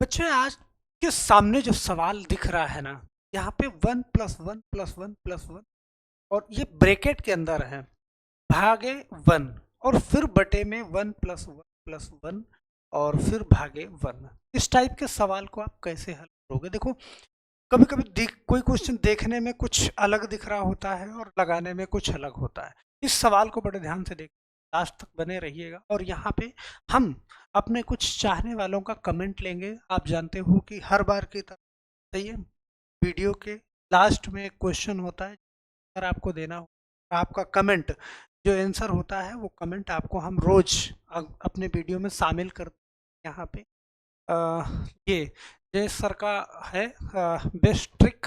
बच्चों आज के सामने जो सवाल दिख रहा है ना, यहाँ पे 1+1+1+1 और ये ब्रैकेट के अंदर है, भागे 1 और फिर बटे में 1+1+1 और फिर भागे 1। इस टाइप के सवाल को आप कैसे हल करोगे? देखो, कभी कभी कोई क्वेश्चन देखने में कुछ अलग दिख रहा होता है और लगाने में कुछ अलग होता है। इस सवाल को बड़े ध्यान से देख, लास्ट तक बने रहिएगा। और यहाँ पे हम अपने कुछ चाहने वालों का कमेंट लेंगे। आप जानते हो कि हर बार की तरह, सही है, वीडियो के लास्ट में एक क्वेश्चन होता है अगर आपको देना हो। आपका कमेंट जो आंसर होता है वो कमेंट आपको हम रोज अपने वीडियो में शामिल करते हैं। यहाँ पे ये जय सर का है best trick.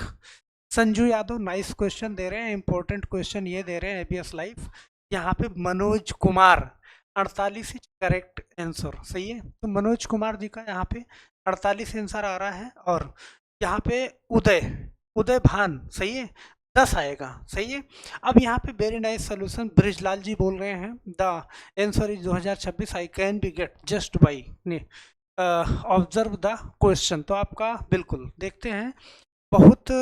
Sanju Yadav nice question दे रहे हैं, इंपॉर्टेंट क्वेश्चन ये दे रहे हैं एबीएस लाइव। यहाँ पे मनोज कुमार 48 ही करेक्ट आंसर, सही है। तो मनोज कुमार जी का यहाँ पे 48 आंसर आ रहा है। और यहाँ पे उदय उदय भान, सही है, 10 आएगा, सही है। अब यहाँ पे वेरी नाइस सोल्यूशन ब्रिजलाल जी बोल रहे हैं the answer is 2026 I can be get just by observe the question. तो आपका बिल्कुल देखते हैं, बहुत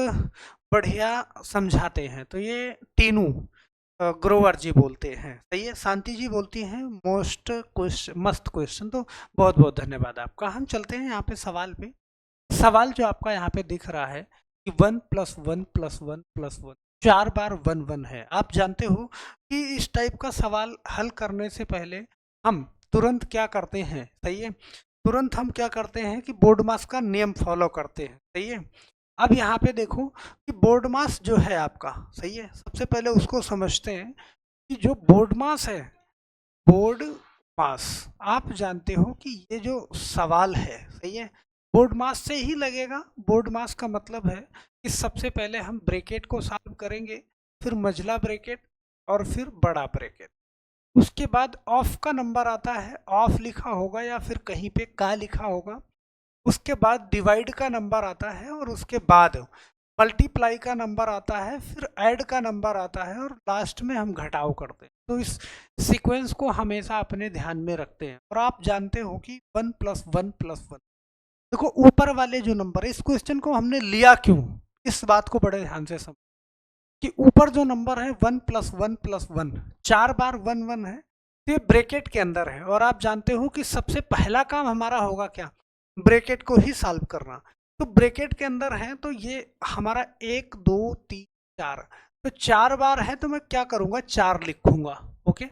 बढ़िया समझाते हैं। तो ये टीनू ग्रोवर जी बोलते हैं, सही है। शांति जी बोलती हैं मोस्ट क्वेश्चन मस्त क्वेश्चन। तो बहुत बहुत धन्यवाद आपका। हम चलते हैं यहाँ पे सवाल पे। सवाल जो आपका यहाँ पे दिख रहा है कि 1+1+1+1 4 बार 1 1 है। आप जानते हो कि इस टाइप का सवाल हल करने से पहले हम तुरंत क्या करते हैं, सही है, तुरंत हम क्या करते हैं कि बोर्ड मास का नियम फॉलो करते हैं, सही है। अब यहाँ पे देखो कि बोर्ड मास जो है आपका, सही है, सबसे पहले उसको समझते हैं कि जो बोर्ड मास है, बोर्ड मास, आप जानते हो कि ये जो सवाल है, सही है, बोर्ड मास से ही लगेगा। बोर्ड मास का मतलब है कि सबसे पहले हम ब्रैकेट को सॉल्व करेंगे, फिर मझला ब्रैकेट और फिर बड़ा ब्रैकेट। उसके बाद ऑफ का नंबर आता है, ऑफ लिखा होगा या फिर कहीं पे का लिखा होगा। उसके बाद डिवाइड का नंबर आता है और उसके बाद मल्टीप्लाई का नंबर आता है, फिर ऐड का नंबर आता है और लास्ट में हम घटाव करते हैं। तो इस सीक्वेंस को हमेशा अपने ध्यान में रखते हैं। और आप जानते हो कि 1+1+1, देखो ऊपर वाले जो नंबर है, इस क्वेश्चन को हमने लिया क्यों, इस बात को बड़े ध्यान से समझ कि ऊपर जो नंबर है 1+1+1 4 बार 1 1 है, तो ये ब्रैकेट के अंदर है। और आप जानते हो कि सबसे पहला काम हमारा होगा क्या, ब्रैकेट को ही सॉल्व करना। तो ब्रैकेट के अंदर है तो ये हमारा 1 2 3 4, तो 4 बार है तो मैं क्या करूंगा, 4 लिखूंगा, ओके।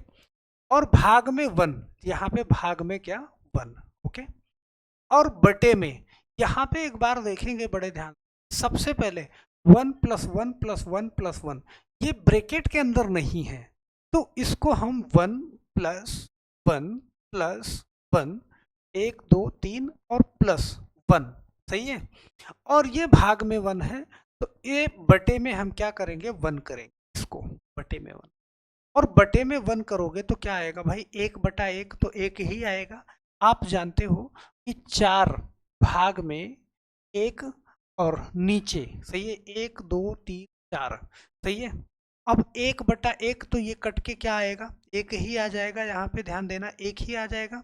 और भाग में 1, यहाँ पे भाग में क्या 1, ओके। और बटे में यहाँ पे एक बार देखेंगे बड़े ध्यान, सबसे पहले 1+1+1+1 ये ब्रैकेट के अंदर नहीं है, तो इसको हम 1+1+1 1 2 3 और +1, सही है। और ये भाग में 1 है, तो ये बटे में हम क्या करेंगे, 1 करेंगे, इसको बटे में 1। और बटे में 1 करोगे तो क्या आएगा भाई, 1/1 तो 1 ही आएगा। आप जानते हो कि 4 भाग में 1 और नीचे, सही है, 1 2 3 4, सही है। अब 1/1 तो ये कट के क्या आएगा, 1 ही आ जाएगा। यहाँ पे ध्यान देना, 1 ही आ जाएगा।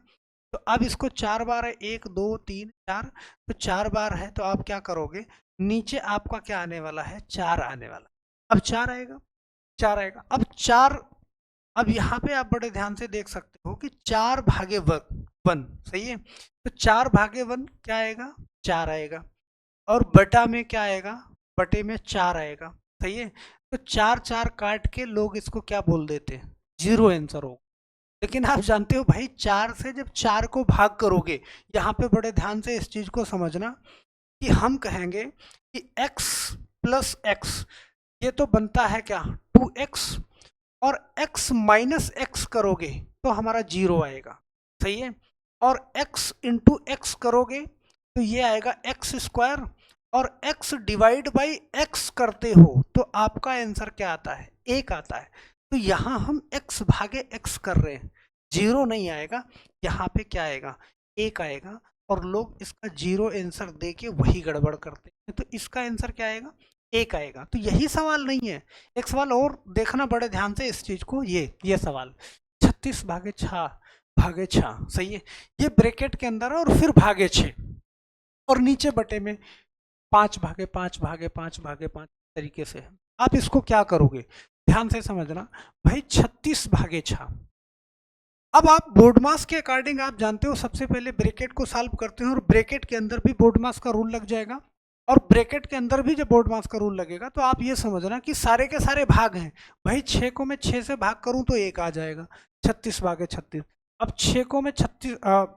तो अब इसको 4 बार है, 1 2 3 4, तो 4 बार है तो आप क्या करोगे, नीचे आपका क्या आने वाला है, 4 आने वाला। अब 4 आएगा, 4 आएगा। अब 4, अब यहाँ पे आप बड़े ध्यान से देख सकते हो कि 4 भागे 1, सही है। तो 4 भागे 1 क्या आएगा, 4 आएगा। और बटा में क्या आएगा, बटे में 4 आएगा, सही है। तो 4 4 काट के लोग इसको क्या बोल देते हैं, 0 आंसर हो। लेकिन आप जानते हो भाई, 4 से जब 4 को भाग करोगे, यहाँ पे बड़े ध्यान से इस चीज को समझना कि हम कहेंगे कि x प्लस एक्स, ये तो बनता है क्या 2x, और x माइनस एक्स करोगे तो हमारा 0 आएगा, सही है। और x इंटू एक्स करोगे तो ये आएगा x², और x डिवाइड बाई x करते हो तो आपका आंसर क्या आता है, 1 आता है। तो यहाँ हम x भागे x कर रहे हैं, 0 नहीं आएगा, यहाँ पे क्या आएगा, 1 आएगा। और लोग इसका 0 आंसर दे के वही गड़बड़ करते हैं, तो इसका आंसर क्या आएगा, 1 आएगा। तो यही सवाल नहीं है, एक सवाल और देखना बड़े ध्यान से इस चीज को, ये सवाल 36/6 भागे 6, सही है। ये ब्रैकेट के अंदर है और फिर भागे 6, और नीचे बटे में 5/5/5/5 तरीके से है। आप इसको क्या करोगे, ध्यान से समझना भाई, 36/6। अब आप बोर्ड मास के अकॉर्डिंग आप जानते हो, सबसे पहले ब्रैकेट को सॉल्व करते हैं और ब्रैकेट के अंदर भी बोर्ड मास का रूल लग जाएगा। और ब्रैकेट के अंदर भी जब बोर्ड मास का रूल लगेगा तो आप ये समझना कि सारे के सारे भाग हैं भाई। 6 को मैं 6 से भाग करूं तो 1 आ जाएगा, 36/36। अब 6 को मैं 36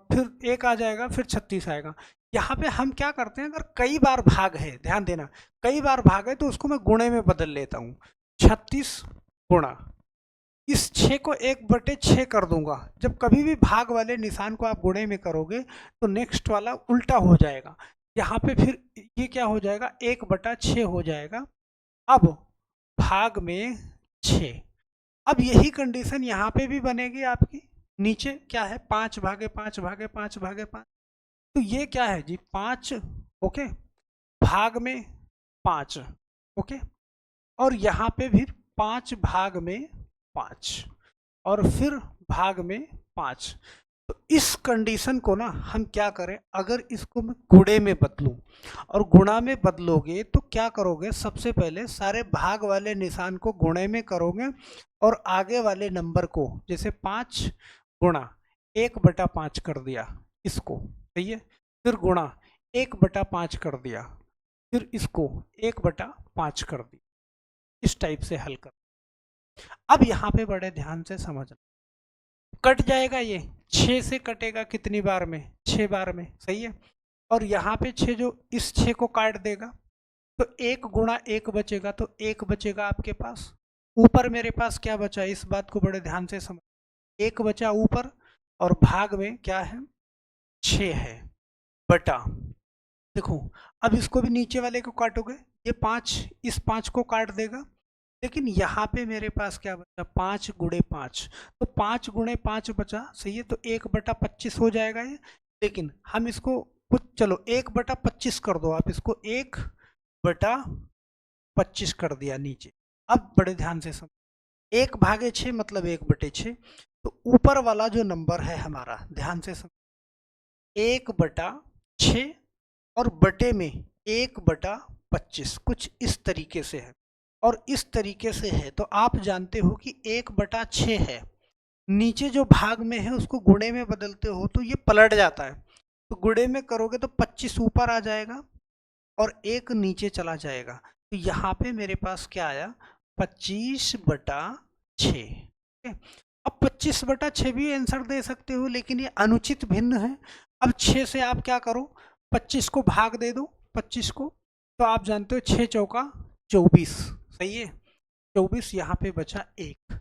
फिर 1 आ जाएगा, फिर 36 आएगा। यहाँ पे हम क्या करते हैं, अगर कई बार भाग है, ध्यान देना, कई बार भाग है तो उसको मैं गुणे में बदल लेता हूँ। 36 गुणा इस 6 को 1/6 कर दूंगा। जब कभी भी भाग वाले निशान को आप गुणे में करोगे तो नेक्स्ट वाला उल्टा हो जाएगा। यहाँ पे फिर ये क्या हो जाएगा, 1/6 हो जाएगा। अब भाग में 6। अब यही कंडीशन यहाँ पे भी बनेगी आपकी। नीचे क्या है, 5/5/5/5। तो ये क्या है जी, 5, ओके, भाग में 5, ओके, और यहाँ पे भी 5/5 और फिर भाग में 5। तो इस कंडीशन को ना हम क्या करें, अगर इसको मैं गुणे में बदलूं, और गुणा में बदलोगे तो क्या करोगे, सबसे पहले सारे भाग वाले निशान को गुणे में करोगे और आगे वाले नंबर को, जैसे 5 गुणा 1/5 कर दिया इसको, सही है, फिर गुणा 1/5 कर दिया, फिर इसको 1/5 कर दिया, इस टाइप से हल कर। अब यहाँ पे बड़े ध्यान से समझना, कट जाएगा ये, 6 से कटेगा कितनी बार में, 6 बार में, सही है। और यहाँ पे 6 जो इस 6 को काट देगा तो 1 गुणा 1 बचेगा, तो 1 बचेगा आपके पास। ऊपर मेरे पास क्या बचा, इस बात को बड़े ध्यान से समझ, 1 बचा ऊपर और भाग में क्या है, 6 है, बटा, देखो अब इसको भी नीचे वाले को काटोगे, ये 5 इस 5 को काट देगा, लेकिन यहाँ पे मेरे पास क्या बचा, 5 गुणे 5, तो 5 गुणे 5 बचा, सही है, तो 1/25 हो जाएगा ये। लेकिन हम इसको कुछ, चलो 1/25 कर दो आप इसको, 1/25 कर दिया नीचे। अब बड़े ध्यान से समझ, 1/6 मतलब 1/6, तो ऊपर वाला जो नंबर है हमारा, ध्यान से समझ, 1/6 और बटे में 1/25, कुछ इस तरीके से है। और इस तरीके से है तो आप जानते हो कि 1/6 है, नीचे जो भाग में है उसको गुणे में बदलते हो तो ये पलट जाता है, तो गुणे में करोगे तो 25 ऊपर आ जाएगा और 1 नीचे चला जाएगा। तो यहाँ पे मेरे पास क्या आया, 25/6। अब 25/6 भी आंसर दे सकते हो, लेकिन ये अनुचित भिन्न है। अब 6 से आप क्या करो, 25 को भाग दे दो, 25 को, तो आप जानते हो 6 चौका 24, सही है, 24, यहाँ पे बचा 1।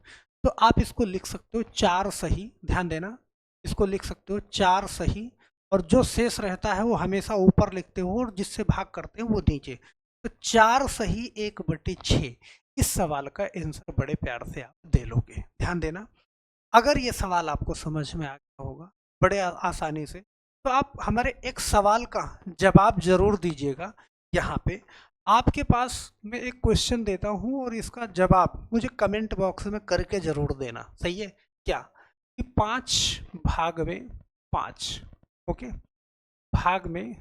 तो आप इसको लिख सकते हो 4 सही, ध्यान देना, इसको लिख सकते हो 4 सही, और जो शेष रहता है वो हमेशा ऊपर लिखते हो और जिससे भाग करते हो वो नीचे। तो 4 सही 1/6, इस सवाल का आंसर बड़े प्यार से आप दे लोगे। ध्यान देना, अगर ये सवाल आपको समझ में आ गया होगा बड़े आसानी से, तो आप हमारे एक सवाल का जवाब जरूर दीजिएगा। यहाँ पे आपके पास मैं एक क्वेश्चन देता हूँ और इसका जवाब मुझे कमेंट बॉक्स में करके जरूर देना, सही है क्या, कि 5/5, ओके, भाग में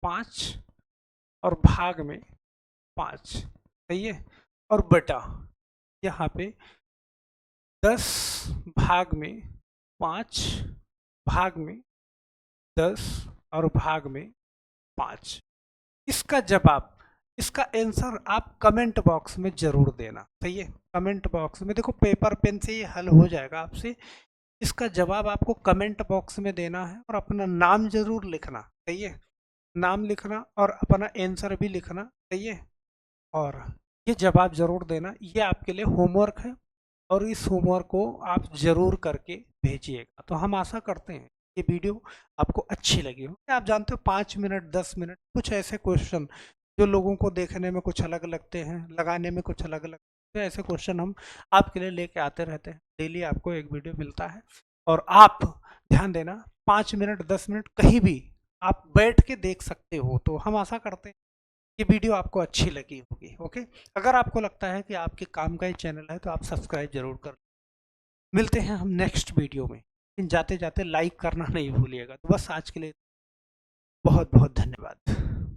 5 और भाग में 5, सही है, और बटा यहाँ पे 10/5, भाग में 10 और भाग में 5। इसका जवाब, इसका आंसर आप कमेंट बॉक्स में जरूर देना, सही है, कमेंट बॉक्स में, देखो पेपर पेन से ये हल हो जाएगा आपसे। इसका जवाब आपको कमेंट बॉक्स में देना है और अपना नाम जरूर लिखना, सही है, नाम लिखना और अपना आंसर भी लिखना, सही है, और ये जवाब जरूर देना। ये आपके लिए होमवर्क है और इस होमवर्क को आप जरूर करके भेजिएगा। तो हम आशा करते हैं ये वीडियो आपको अच्छी लगी हो। आप जानते हो 5 मिनट 10 मिनट कुछ ऐसे क्वेश्चन जो लोगों को देखने में कुछ अलग लगते हैं, लगाने में कुछ अलग लगते हैं, तो ऐसे क्वेश्चन हम आपके लिए लेके आते रहते हैं। डेली आपको एक वीडियो मिलता है और आप ध्यान देना 5 मिनट 10 मिनट कहीं भी आप बैठ के देख सकते हो। तो हम आशा करते हैं ये वीडियो आपको अच्छी लगी होगी, ओके। अगर आपको लगता है कि आपके काम का ही चैनल है तो आप सब्सक्राइब जरूर कर। मिलते हैं हम नेक्स्ट वीडियो में, लेकिन जाते जाते लाइक करना नहीं भूलिएगा। तो बस आज के लिए बहुत बहुत धन्यवाद।